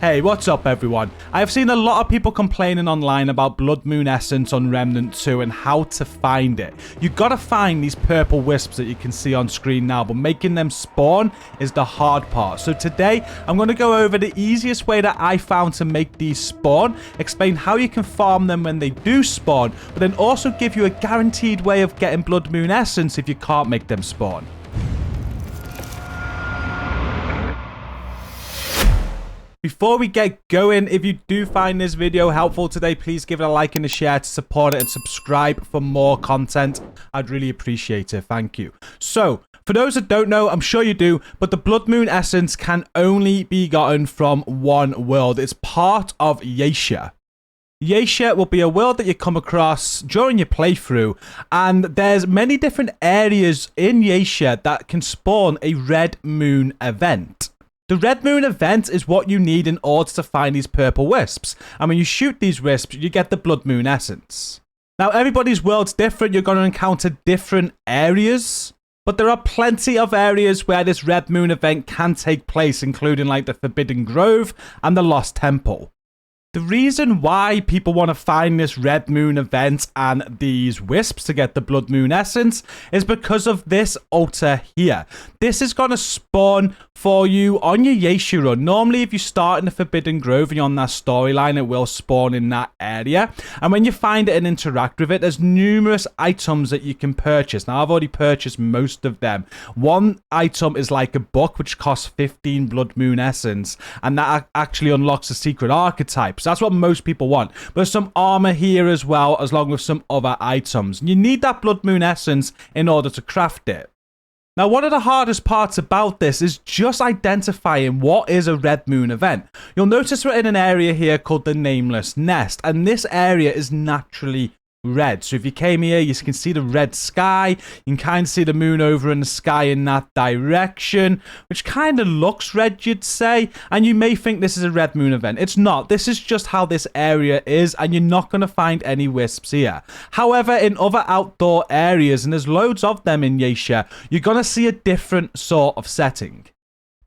Hey, what's up everyone? I have seen a lot of people complaining online about Blood Moon Essence on Remnant 2 and how to find it. You gotta find these purple wisps that you can see on screen now, but making them spawn is the hard part. So today, I'm gonna go over the easiest way that I found to make these spawn, explain how you can farm them when they do spawn, but then also give you a guaranteed way of getting Blood Moon Essence if you can't make them spawn. Before we get going, if you do find this video helpful today, please give it a like and a share to support it and subscribe for more content. I'd really appreciate it. Thank you. So, for those that don't know, I'm sure you do, but the Blood Moon Essence can only be gotten from one world. It's part of Yaesha. Yaesha will be a world that you come across during your playthrough, and there's many different areas in Yaesha that can spawn a Red Moon event. The Red Moon event is what you need in order to find these purple wisps. And when you shoot these wisps, you get the Blood Moon Essence. Now, everybody's world's different. You're going to encounter different areas. But there are plenty of areas where this Red Moon event can take place, including like the Forbidden Grove and the Lost Temple. The reason why people want to find this Red Moon event and these wisps to get the Blood Moon Essence is because of this altar here. This is going to spawn for you on your Yaesha run. Normally, if you start in the Forbidden Grove and you're on that storyline, it will spawn in that area. And when you find it and interact with it, there's numerous items that you can purchase. Now, I've already purchased most of them. One item is like a book, which costs 15 Blood Moon Essence. And that actually unlocks a secret archetype. So that's what most people want. But there's some armor here as well, along with some other items. And you need that Blood Moon Essence in order to craft it. Now, one of the hardest parts about this is just identifying what is a Red Moon event. You'll notice we're in an area here called the Nameless Nest, and this area is naturally red. So if you came here, you can see the red sky. You can kind of see the moon over in the sky in that direction, which kind of looks red, you'd say. And you may think this is a Red Moon event. It's not. This is just how this area is, and you're not going to find any wisps here. However, in other outdoor areas, and there's loads of them in Yaesha, you're going to see a different sort of setting.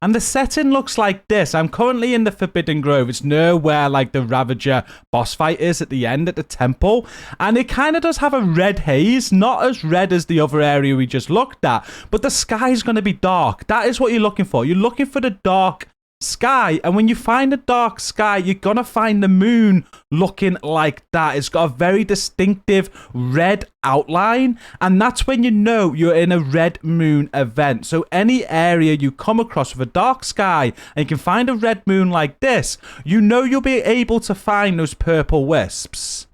And the setting looks like this. I'm currently in the Forbidden Grove. It's near where like the Ravager boss fight is at the end at the temple. And it kind of does have a red haze. Not as red as the other area we just looked at. But the sky is going to be dark. That is what you're looking for. You're looking for the dark sky. And when you find a dark sky, you're going to find the moon looking like that. It's got a very distinctive red outline, and that's when you know you're in a Red Moon event. So any area you come across with a dark sky and you can find a red moon like this, you know you'll be able to find those purple wisps.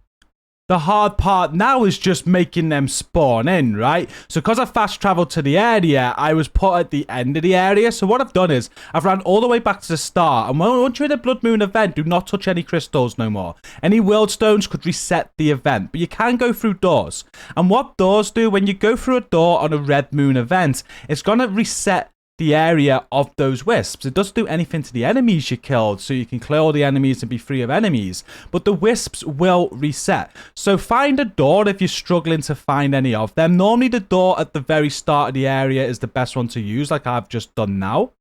The hard part now is just making them spawn in, right? So because I fast traveled to the area, I was put at the end of the area. So what I've done is I've ran all the way back to the start. And once you're in a Blood Moon event, do not touch any crystals no more. Any world stones could reset the event, but you can go through doors. And what doors do, when you go through a door on a Red Moon event, it's going to reset the area of those wisps. It doesn't do anything to the enemies you killed, so you can clear all the enemies and be free of enemies, but the wisps will reset. So find a door if you're struggling to find any of them. Normally the door at the very start of the area is the best one to use, like I've just done now.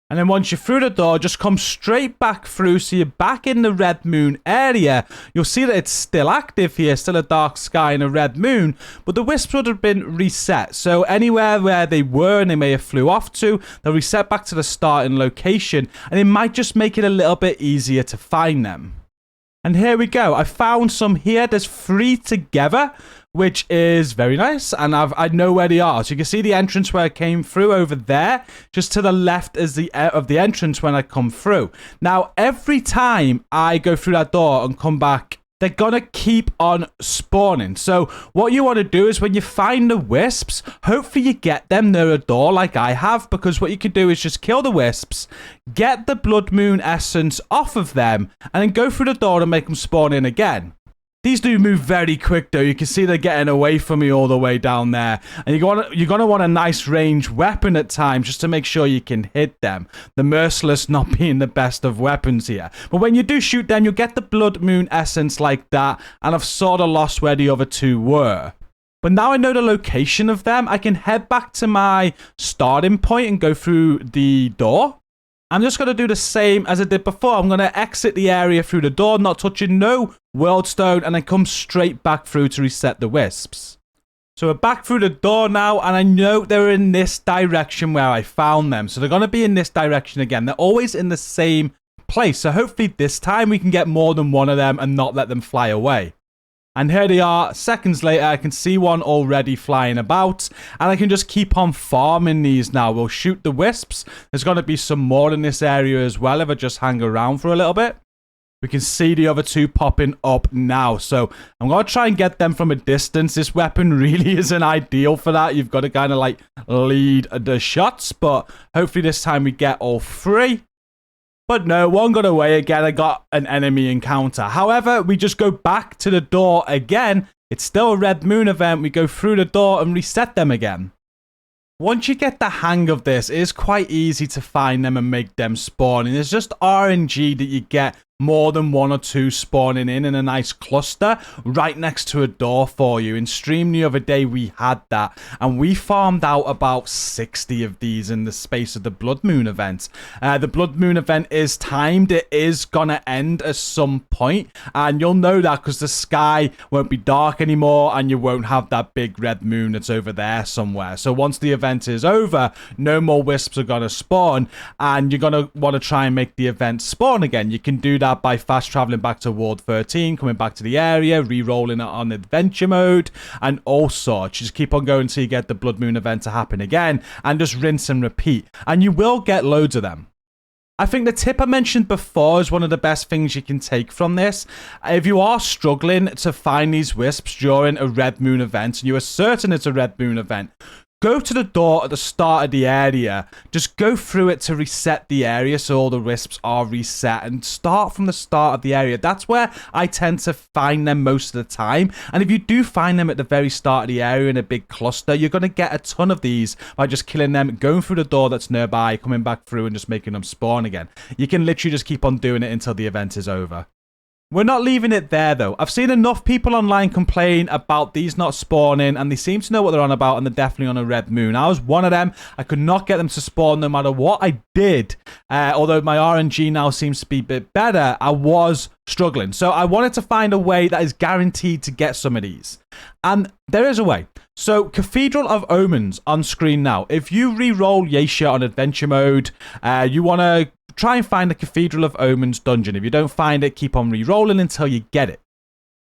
And then once you're through the door, just come straight back through. So you're back in the Red Moon area. You'll see that it's still active here, still a dark sky and a red moon, but the wisps would have been reset. So anywhere where they were and they may have flew off to, they'll reset back to the starting location, and it might just make it a little bit easier to find them. And here we go. I found some here. There's 3 together, which is very nice. And I know where they are. So you can see the entrance where I came through over there. Just to the left is the entrance when I come through. Now, every time I go through that door and come back, they're going to keep on spawning. So what you want to do is when you find the wisps, hopefully you get them near a door like I have, because what you can do is just kill the wisps, get the Blood Moon Essence off of them, and then go through the door and make them spawn in again. These do move very quick, though. You can see they're getting away from me all the way down there. And you're going to want a nice ranged weapon at times just to make sure you can hit them. The Merciless not being the best of weapons here. But when you do shoot them, you'll get the Blood Moon Essence like that. And I've sort of lost where the other 2 were. But now I know the location of them, I can head back to my starting point and go through the door. I'm just going to do the same as I did before. I'm going to exit the area through the door, not touching no world stone, and then come straight back through to reset the wisps. So we're back through the door now, and I know they're in this direction where I found them. So they're going to be in this direction again. They're always in the same place. So hopefully this time we can get more than one of them and not let them fly away. And here they are. Seconds later, I can see one already flying about. And I can just keep on farming these now. We'll shoot the wisps. There's going to be some more in this area as well if I just hang around for a little bit. We can see the other two popping up now. So I'm going to try and get them from a distance. This weapon really isn't ideal for that. You've got to kind of like lead the shots. But hopefully this time we get all three. But no, one got away again. I got an enemy encounter. However, we just go back to the door again. It's still a Red Moon event. We go through the door and reset them again. Once you get the hang of this, it is quite easy to find them and make them spawn. And it's just RNG that you get more than one or two spawning in a nice cluster right next to a door for you. In stream the other day, we had that. And we farmed out about 60 of these in the space of the Blood Moon event. The Blood Moon event is timed. It is going to end at some point. And you'll know that because the sky won't be dark anymore. And you won't have that big red moon that's over there somewhere. So once the event is over, no more wisps are going to spawn. And you're going to want to try and make the event spawn again. You can do that by fast traveling back to World 13, coming back to the area, re-rolling it on adventure mode, and all sorts. Just keep on going until you get the Blood Moon event to happen again, and just rinse and repeat. And you will get loads of them. I think the tip I mentioned before is one of the best things you can take from this. If you are struggling to find these wisps during a Red Moon event, and you are certain it's a Red Moon event, go to the door at the start of the area. Just go through it to reset the area so all the wisps are reset and start from the start of the area. That's where I tend to find them most of the time. And if you do find them at the very start of the area in a big cluster, you're going to get a ton of these by just killing them, going through the door that's nearby, coming back through and just making them spawn again. You can literally just keep on doing it until the event is over. We're not leaving it there, though. I've seen enough people online complain about these not spawning, and they seem to know what they're on about, and they're definitely on a Red Moon. I was one of them. I could not get them to spawn no matter what I did. Although my RNG now seems to be a bit better, I was struggling. So I wanted to find a way that is guaranteed to get some of these. And there is a way. So Cathedral of Omens on screen now. If you re-roll Yeisha on adventure mode, you want to try and find the Cathedral of Omens dungeon. If you don't find it, keep on re-rolling until you get it.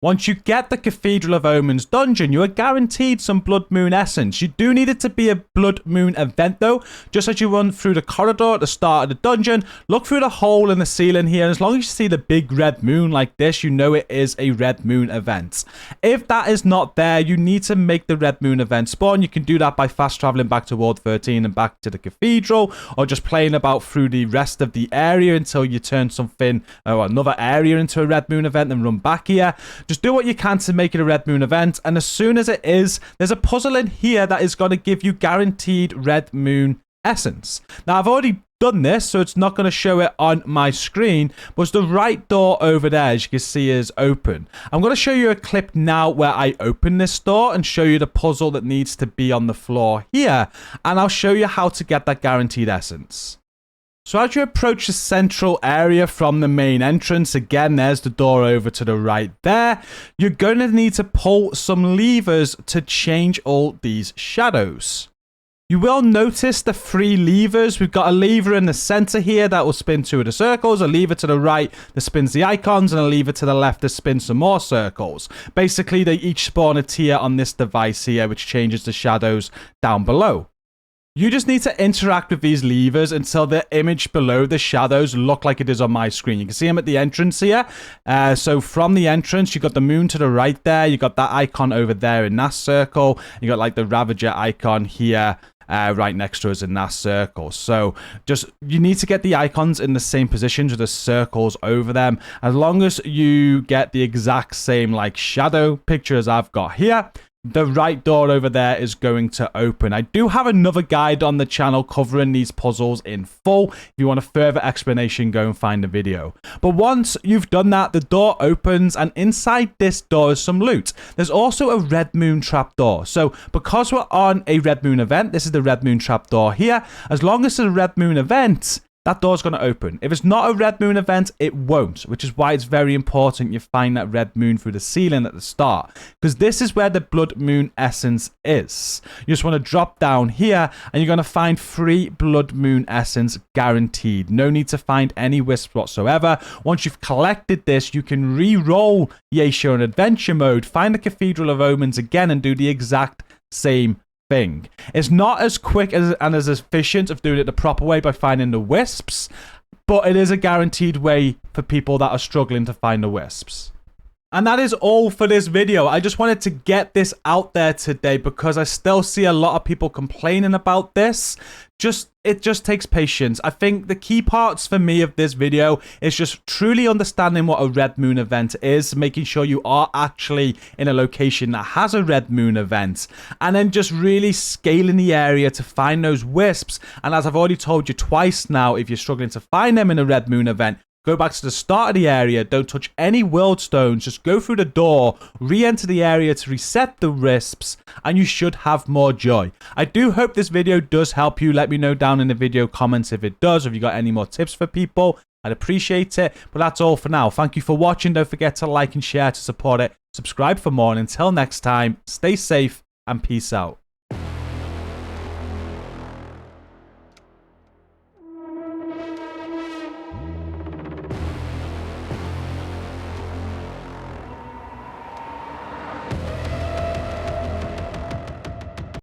Once you get the Cathedral of Omens dungeon, you are guaranteed some Blood Moon Essence. You do need it to be a Blood Moon event, though. Just as you run through the corridor at the start of the dungeon, look through the hole in the ceiling here, and as long as you see the big red moon like this, you know it is a Red Moon event. If that is not there, you need to make the Red Moon event spawn. You can do that by fast traveling back to World 13 and back to the Cathedral, or just playing about through the rest of the area until you turn something or another area into a Red Moon event and run back here. Just do what you can to make it a Red Moon event, and as soon as it is, there's a puzzle in here that is going to give you guaranteed Red Moon Essence. Now, I've already done this, so it's not going to show it on my screen, but the right door over there, as you can see, is open. I'm going to show you a clip now where I open this door and show you the puzzle that needs to be on the floor here, and I'll show you how to get that guaranteed essence. So as you approach the central area from the main entrance, again, there's the door over to the right there, you're going to need to pull some levers to change all these shadows. You will notice the 3 levers. We've got a lever in the center here that will spin 2 of the circles, a lever to the right that spins the icons, and a lever to the left that spins some more circles. Basically, they each spawn a tier on this device here, which changes the shadows down below. You just need to interact with these levers until the image below the shadows look like it is on my screen. You can see them at the entrance here. So from the entrance, you got the moon to the right there. You got that icon over there in that circle. You got like the Ravager icon here. Right next to us in that circle. So just you need to get the icons in the same positions with the circles over them. As long as you get the exact same like shadow picture as I've got here, the right door over there is going to open. I do have another guide on the channel covering these puzzles in full. If you want a further explanation, go and find the video. But once you've done that, the door opens, and inside this door is some loot. There's also a Red Moon trapdoor. So because we're on a Red Moon event, this is the Red Moon trapdoor here. As long as it's a Red Moon event, that door's going to open. If it's not a red moon event, it won't, which is why it's very important you find that red moon through the ceiling at the start, because this is where the Blood Moon Essence is. You just want to drop down here, and you're going to find 3 Blood Moon Essence guaranteed. No need to find any wisps whatsoever. Once you've collected this, you can re-roll Yeesha in adventure mode, find the Cathedral of Omens again, and do the exact same thing. It's not as quick and as efficient of doing it the proper way by finding the wisps, but it is a guaranteed way for people that are struggling to find the wisps. And that is all for this video. I just wanted to get this out there today because I still see a lot of people complaining about this. It just takes patience. I think the key parts for me of this video is just truly understanding what a red moon event is, making sure you are actually in a location that has a red moon event, and then just really scaling the area to find those wisps. And as I've already told you twice now, if you're struggling to find them in a red moon event, go back to the start of the area, don't touch any world stones, just go through the door, re-enter the area to reset the wisps, and you should have more joy. I do hope this video does help you. Let me know down in the video comments if it does, or if you got any more tips for people. I'd appreciate it, but that's all for now. Thank you for watching. Don't forget to like and share to support it. Subscribe for more, and until next time, stay safe and peace out.